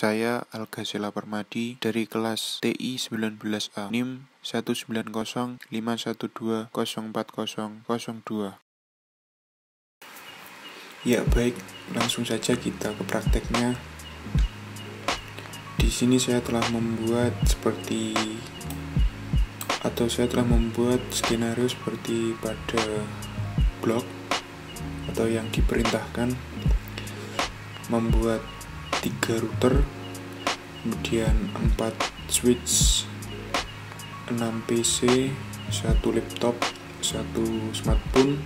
Saya Algasela Permadi dari kelas TI 19A NIM 19051204002. Ya baik, langsung saja kita ke prakteknya. Di sini saya telah membuat skenario seperti pada blog atau yang diperintahkan, membuat 3 router, kemudian 4 switch, 6 PC, 1 laptop, 1 smartphone,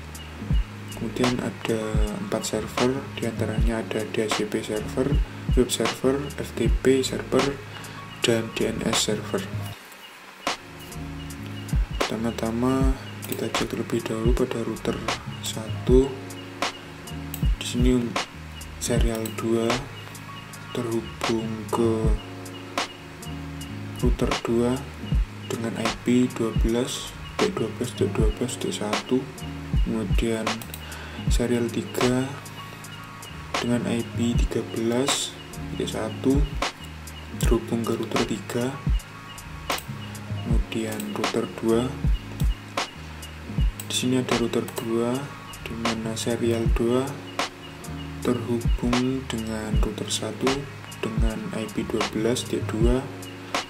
kemudian ada 4 server, diantaranya ada DHCP server, web server, FTP server, dan DNS server. Pertama-tama kita cek terlebih dahulu pada router 1. Di sini serial 2 terhubung ke router 2 dengan IP 12.12.12.1, kemudian serial 3 dengan IP 13.1 terhubung ke router 3, kemudian router 2. Di sini ada router 2 di mana serial 2 terhubung dengan router 1 dengan IP 12.2,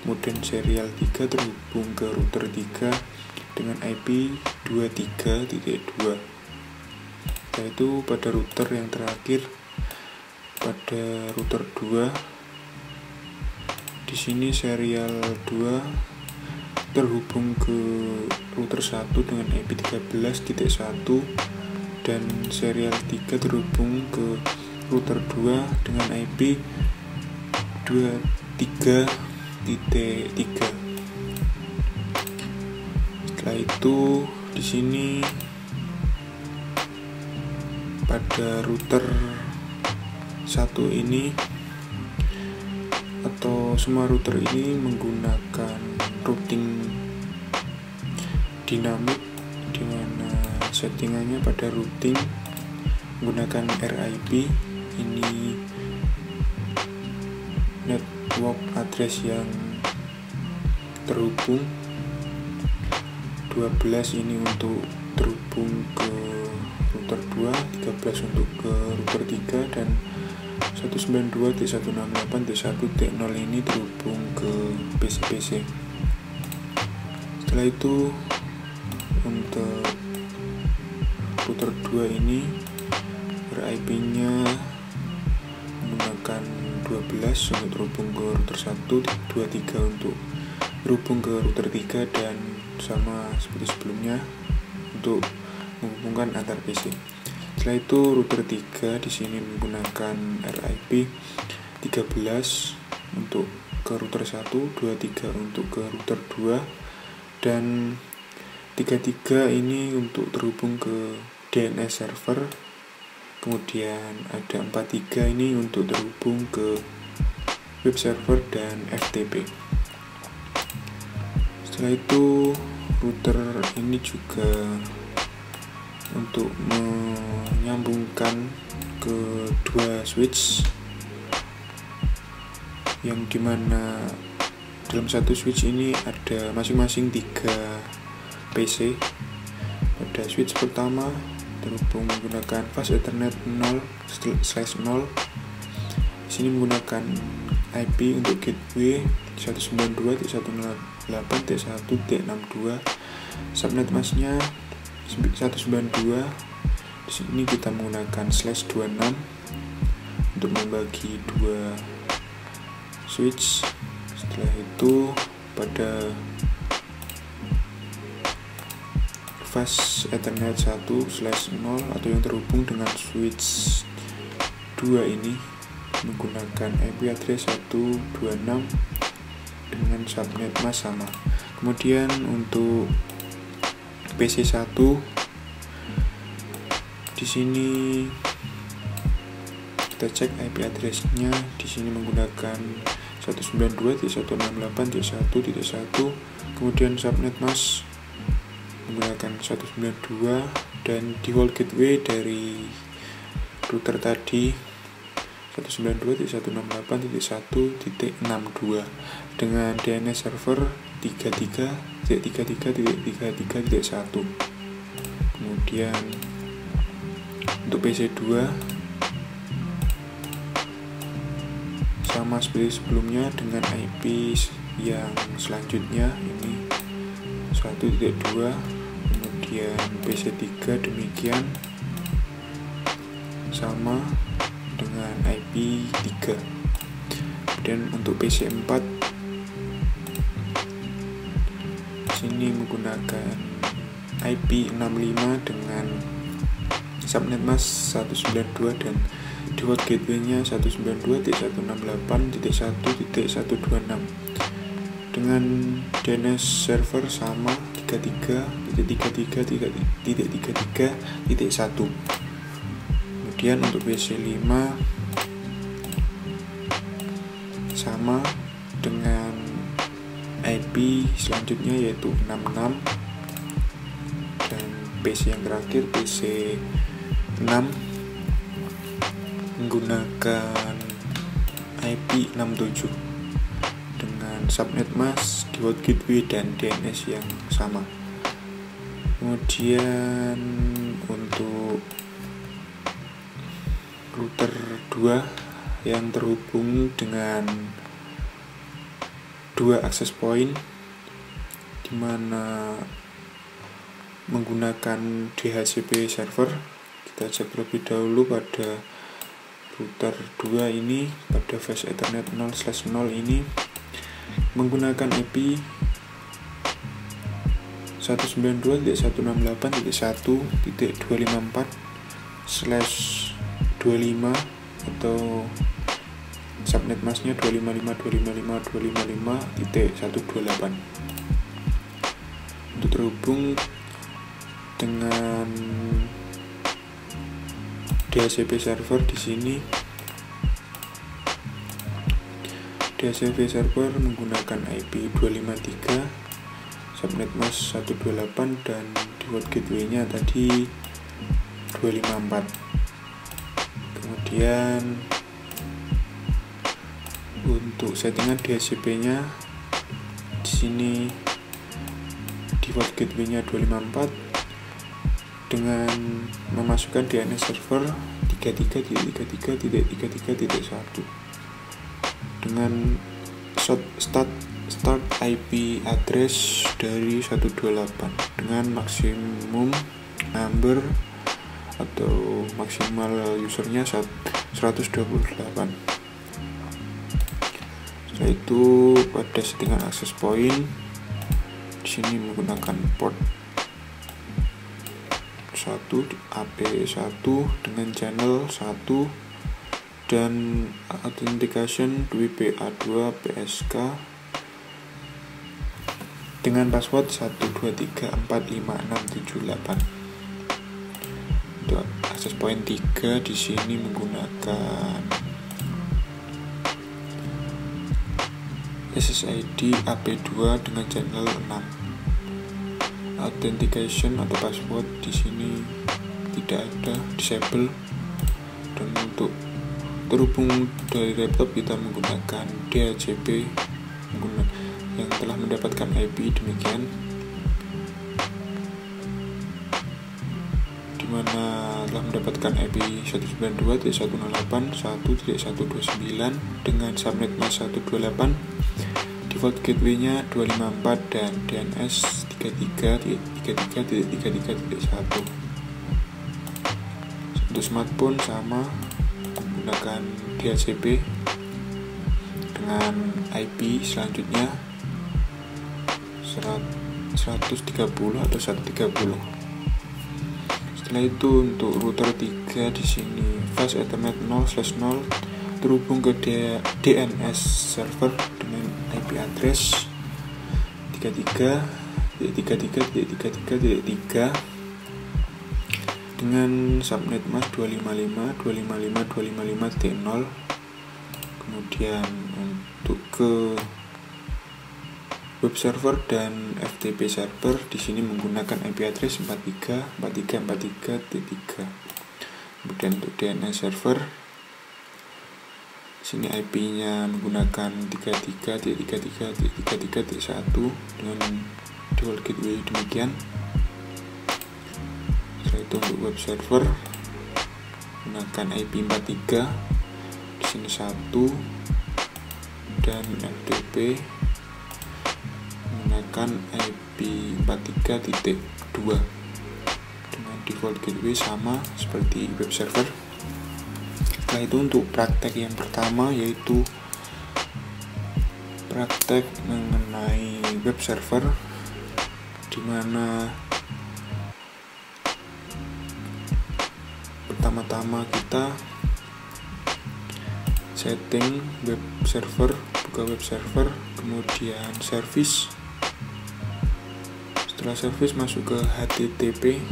kemudian serial 3 terhubung ke router 3 dengan IP 23.2. Yaitu pada router yang terakhir, pada router 2, di sini serial 2 terhubung ke router 1 dengan IP 13.1 dan serial 3 terhubung ke router 2 dengan IP 23.3. Setelah itu di sini pada router 1 ini atau semua router ini menggunakan routing dinamik, di mana settingannya pada routing menggunakan RIP. Ini network address yang terhubung, 12 ini untuk terhubung ke router 2, 13 untuk ke router 3, dan 192.168.1.0 ini terhubung ke PC-PC. Setelah itu untuk router 2 ini RIP-nya menggunakan 12 untuk terhubung ke router 1, 23 untuk terhubung ke router 3, dan sama seperti sebelumnya untuk menghubungkan antar PC. Setelah itu router 3 di sini menggunakan RIP 13 untuk ke router 1, 23 untuk ke router 2, dan 33 ini untuk terhubung ke DNS server, kemudian ada 43 ini untuk terhubung ke web server dan FTP. Setelah itu router ini juga untuk menyambungkan ke 2 switch, yang dimana dalam satu switch ini ada masing-masing 3 PC. Pada switch pertama terhubung menggunakan fast ethernet 0/0. Di sini menggunakan IP untuk gateway 192.168.1.62. Subnet masknya 192. Di sini kita menggunakan /26 untuk membagi 2 switch. Setelah itu pada fast ethernet 1/0 atau yang terhubung dengan switch 2 ini menggunakan IP address 126 dengan subnet mask sama. Kemudian untuk PC1 di sini kita cek IP address-nya. Di sini menggunakan 192.168.1.1, kemudian subnet mask menggunakan 192, dan default gateway dari router tadi 192.168.1.62 dengan DNS server 33.33.33.1. Kemudian untuk PC 2 sama seperti sebelumnya dengan IP yang selanjutnya ini 1.2. Kemudian PC 3 demikian sama dengan IP 3. Kemudian untuk PC 4 sini menggunakan IP 65 dengan subnet mask 192 dan default gateway-nya 192.168.1.126 dengan DNS server sama 33.33.33.1. Kemudian untuk PC 5 sama dengan IP selanjutnya yaitu 66 dan PC yang terakhir PC 6 menggunakan IP 67 dengan subnet mask, default gateway dan DNS yang sama. Kemudian untuk router 2 yang terhubung dengan 2 access point dimana menggunakan DHCP server. Kita cek terlebih dahulu pada router 2 ini, pada flash ethernet 0/0 ini menggunakan IP 192.168.1.254/25 atau subnet masknya 255.255.255.128. Untuk terhubung dengan DHCP server di sini, DHCP server menggunakan IP 253, subnet mask 128 dan default gateway-nya tadi 254. Kemudian untuk settingan DHCP-nya di sini default gateway-nya 254 dengan memasukkan DNS server 33.33.33.1 dengan start IP address dari 128 dengan maksimum number atau maksimal usernya 128. Setelah itu pada settingan access point di sini menggunakan port 1 AP1 dengan channel 1 dan authentication WPA2 PSK dengan password 123456778. Untuk access point 3 di sini menggunakan SSID AP2 dengan channel 6. Authentication atau password di sini tidak ada, disable. Dan untuk terhubung dari laptop kita menggunakan DHCP yang telah mendapatkan IP demikian, dimana telah mendapatkan IP 192.168.1.129 dengan subnet mask 128, default gateway-nya 254 dan DNS 33.33.33.1. Untuk smartphone sama menggunakan DHCP dengan IP selanjutnya 130 atau 130. Setelah itu untuk router 3 di sini flash ethernet 0/0 terhubung ke DNS server dengan IP address 33.33.33.3 dengan subnet mask 255.255.255.0. Kemudian untuk ke web server dan FTP server di sini menggunakan IP address 43.43.43.3. Kemudian untuk DNS server Sini IP-nya menggunakan 33.33.33.1 dengan default gateway demikian. Setelah itu untuk web server menggunakan IP 43, di sini 1, dan FTP menggunakan IP 43.2 dengan default gateway sama seperti web server. Setelah itu untuk praktek yang pertama, yaitu praktek mengenai web server, di mana pertama-tama kita setting web server, buka web server, kemudian service. Setelah service masuk ke HTTP,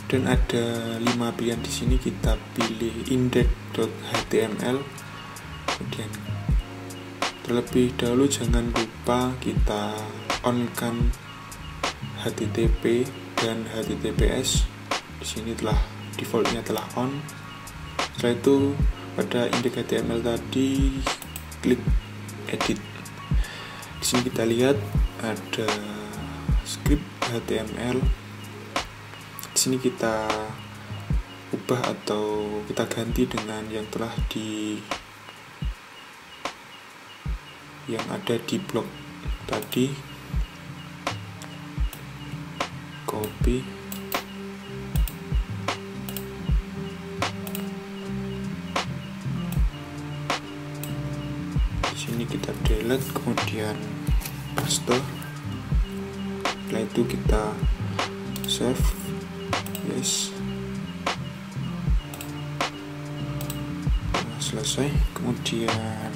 dan ada 5 pilihan di sini. Kita pilih index.html. Kemudian terlebih dahulu jangan lupa kita on-kan HTTP dan HTTPS. Di sini defaultnya telah on. Setelah itu pada index.html tadi klik edit. Di sini kita lihat ada script HTML. Di sini kita ubah atau kita ganti dengan yang ada di blog tadi. Copy. Di sini kita delete, kemudian paste. Setelah itu kita save. Yes. Nah, selesai. Kemudian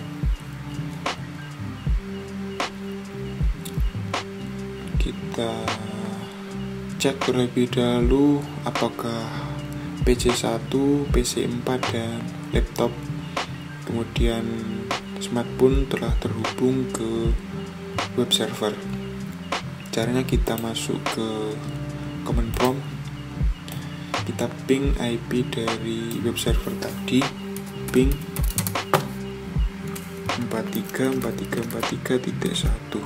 kita cek terlebih dahulu apakah PC1, PC4 dan laptop kemudian smartphone telah terhubung ke web server. Caranya kita masuk ke command prompt, kita ping IP dari web server tadi, ping 43.43.43.1.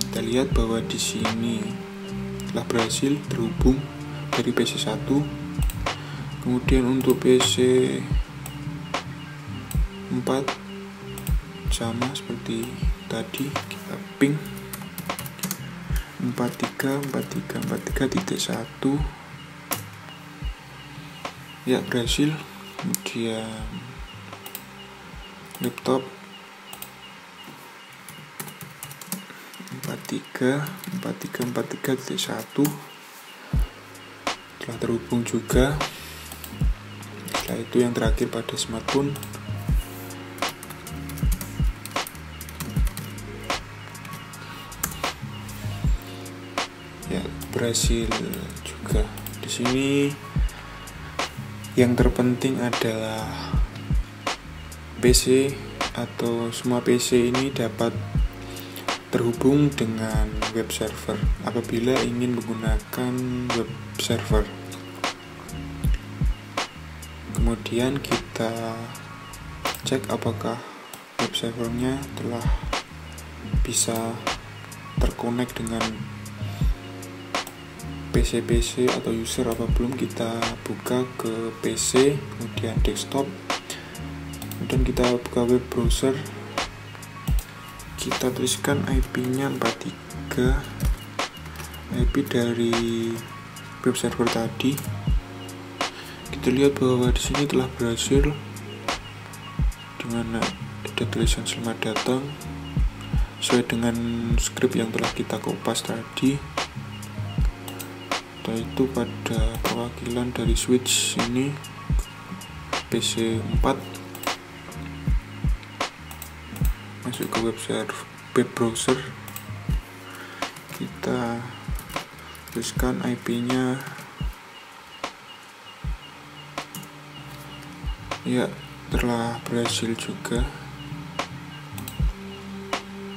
Kita lihat bahwa di sini telah berhasil terhubung dari PC1. Kemudian untuk PC4 sama seperti tadi, kita ping 43.43.43.1. Ya, berhasil. Kemudian laptop 43.43.43.1 telah terhubung juga. Setelah itu yang terakhir pada smartphone, ya, berhasil juga. Di sini yang terpenting adalah PC atau semua PC ini dapat terhubung dengan web server apabila ingin menggunakan web server. Kemudian kita cek apakah web servernya telah bisa terkonek dengan PC atau user apa belum. Kita buka ke PC, kemudian desktop, kemudian kita buka web browser, kita tuliskan IP-nya 43, IP dari web server tadi. Kita lihat bahwa di sini telah berhasil, dimana ada tulisan selamat datang sesuai dengan script yang telah kita kopas tadi. Setelah itu pada perwakilan dari switch ini PC4 masuk ke web browser, kita tuliskan IP-nya. Ya, telah berhasil juga.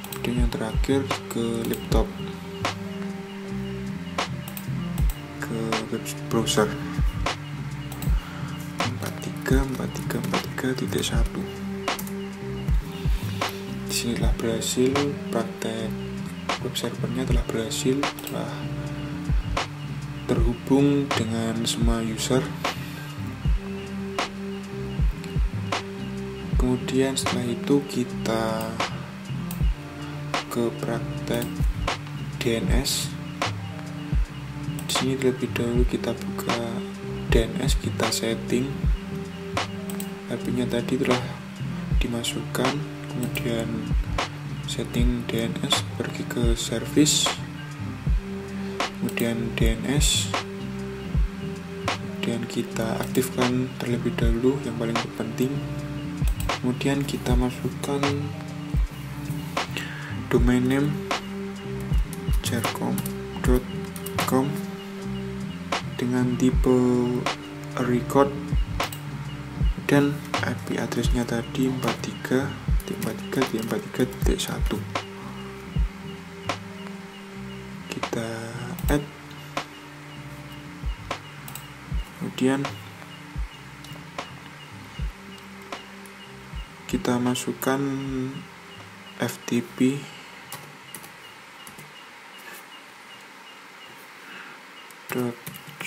Kemudian yang terakhir ke laptop. web browser. 434343.1. Di sini telah berhasil, praktek web servernya telah berhasil, telah terhubung dengan semua user. Kemudian setelah itu kita ke praktek DNS. Di sini terlebih dahulu kita buka DNS, kita setting. IP-nya tadi telah dimasukkan, kemudian setting DNS, pergi ke service, kemudian DNS, kemudian kita aktifkan terlebih dahulu yang paling penting. Kemudian kita masukkan domain name jarcom.com dengan tipe record, dan IP address-nya tadi 43.43.43.1. Kita add, kemudian kita masukkan FTP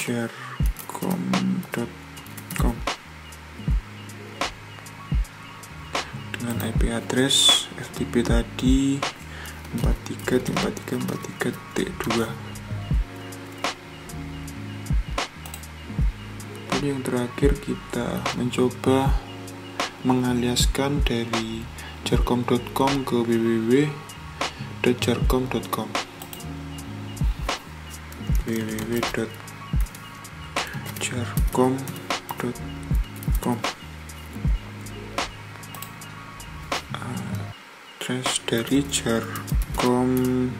.jarcom.com dengan IP address FTP tadi 43.43.43.2. Dan yang terakhir kita mencoba mengaliaskan dari jarcom.com ke www.jarcom.com. www.jarcom.com. Address dari jarcom.com.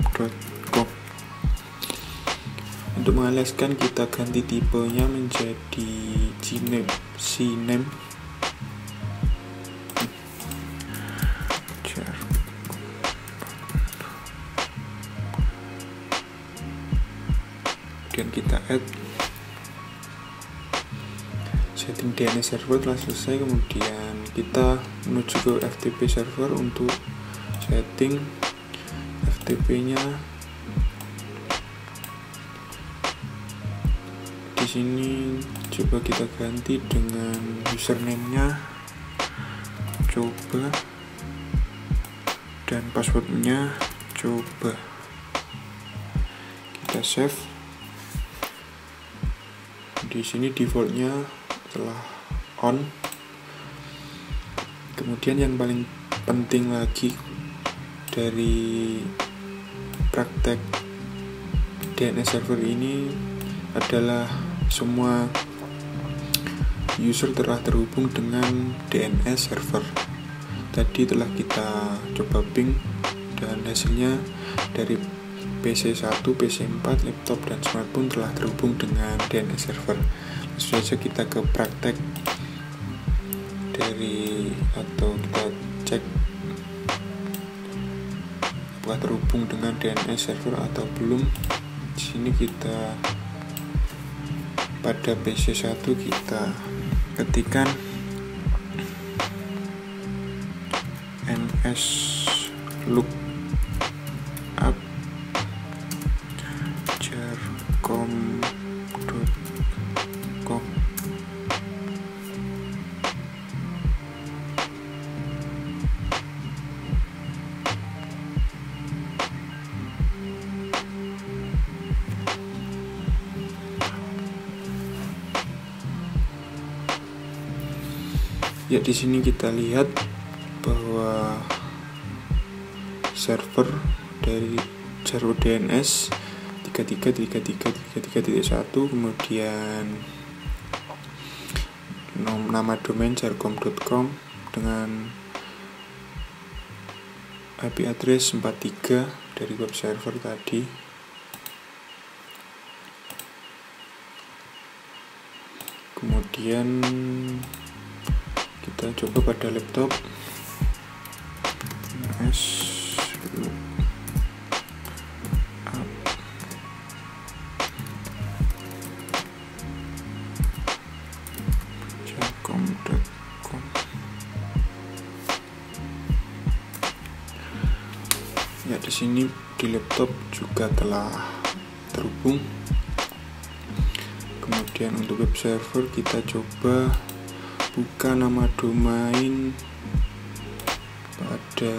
Untuk mengaliaskan kita ganti tipenya menjadi CNAME. Kemudian kita add, setting DNS server telah selesai. Kemudian kita menuju ke FTP server untuk setting FTP-nya. Di sini coba kita ganti dengan username-nya coba dan password-nya coba. Kita save. Di sini defaultnya telah on. Kemudian yang paling penting lagi dari praktek DNS server ini adalah semua user telah terhubung dengan DNS server. Tadi telah kita coba ping dan hasilnya dari PC1, PC4, laptop, dan smartphone telah terhubung dengan DNS server. Langsung saja kita ke praktek atau kita cek apakah terhubung dengan DNS server atau belum. Di sini kita pada PC1 kita ketikkan ns lookup jarcom.com. Ya, di sini kita lihat bahwa server dari server DNS 33.33.33.1, kemudian nama domain jarcom.com dengan IP address 43 dari web server tadi. Kemudian kita coba pada laptop Di sini di laptop juga telah terhubung. Kemudian untuk web server kita coba buka nama domain pada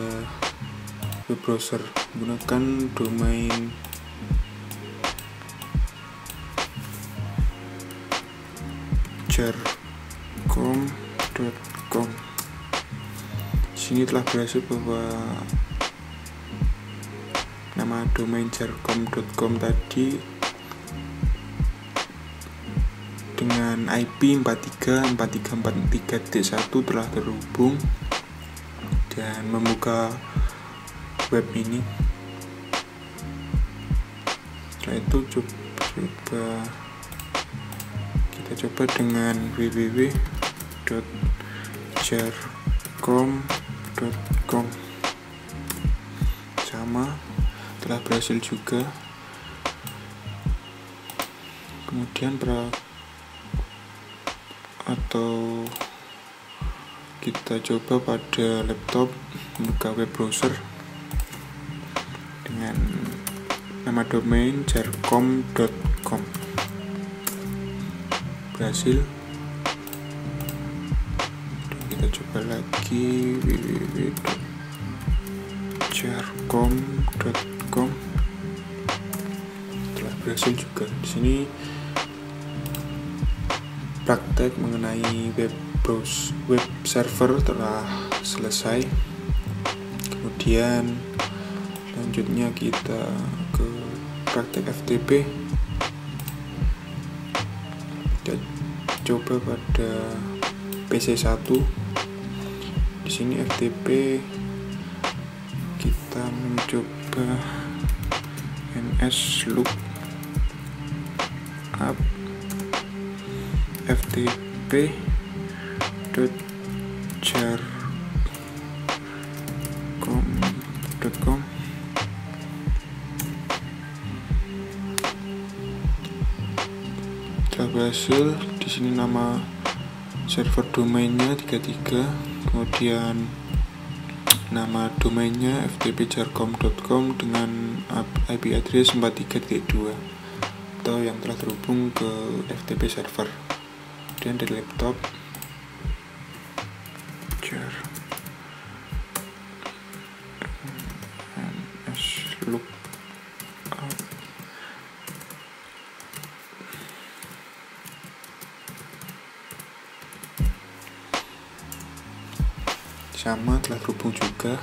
web browser menggunakan domain jarcom.com. Sini telah berhasil bahwa nama domain jarcom.com tadi dengan IP 434343D1 telah terhubung dan membuka web ini. Setelah itu kita coba dengan www.jarcom.com. sama, telah berhasil juga. Kemudian kita coba pada laptop buka web browser dengan nama domain jarcom.com. Berhasil. Kita coba lagi www.jarcom.com. Telah berhasil juga. Di sini praktek mengenai web server telah selesai. Kemudian selanjutnya kita ke praktek FTP. Kita coba pada PC1. Di sini FTP kita mencoba nslookup ftp.jarcom.com. Telah berhasil. Di sini nama server domainnya 33, kemudian nama domainnya ftpjarcom.com dengan IP address 43.2 atau yang telah terhubung ke FTP server. Dan dari laptop nslookup sama, telah terhubung juga.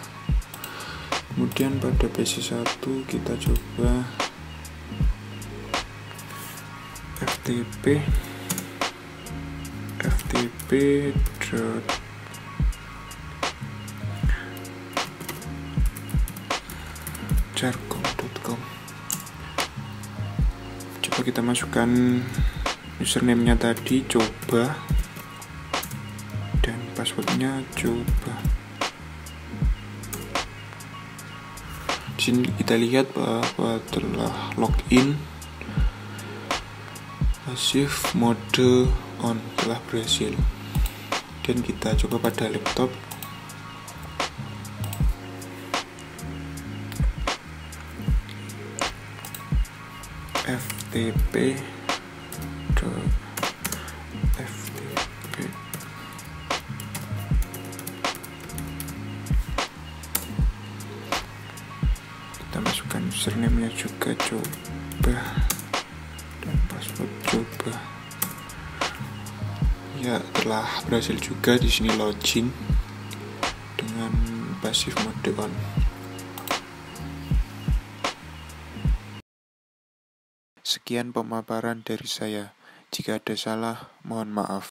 Kemudian pada PC1 kita coba ftp.jarcom.com. Coba kita masukkan username-nya tadi, coba, dan passwordnya coba. Di sini kita lihat bahwa telah login. Passive mode on telah berhasil. Dan kita coba pada laptop. ftp. Kita masukkan username-nya juga, coba, dan password coba. Ya, telah berhasil juga. Di sini login dengan passive mode on. Sekian pemaparan dari saya. Jika ada salah, mohon maaf.